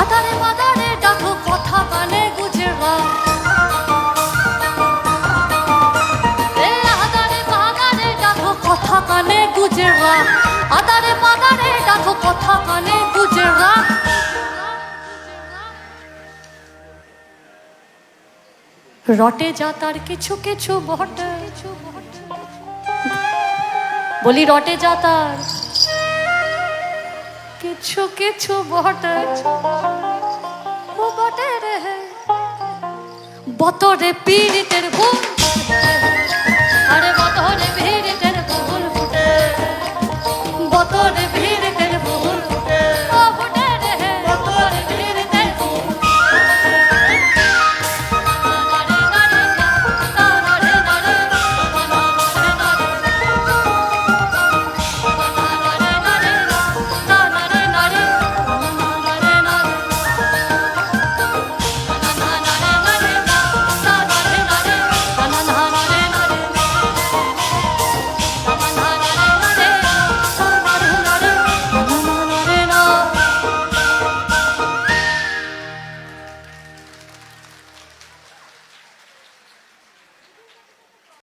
আদারে বাদারে ডাকো কথা কানে গুজে গা, আদারে বাদারে ডাকো কথা কানে গুজে গা, আদারে বাদারে ডাকো কথা কানে গুজে গা। রটে যা তার কিছু কিছু বটে, বলি রটে যা তার কিছু কিছু বটে, ও বটে রে বতরে পীড়িতের ভূত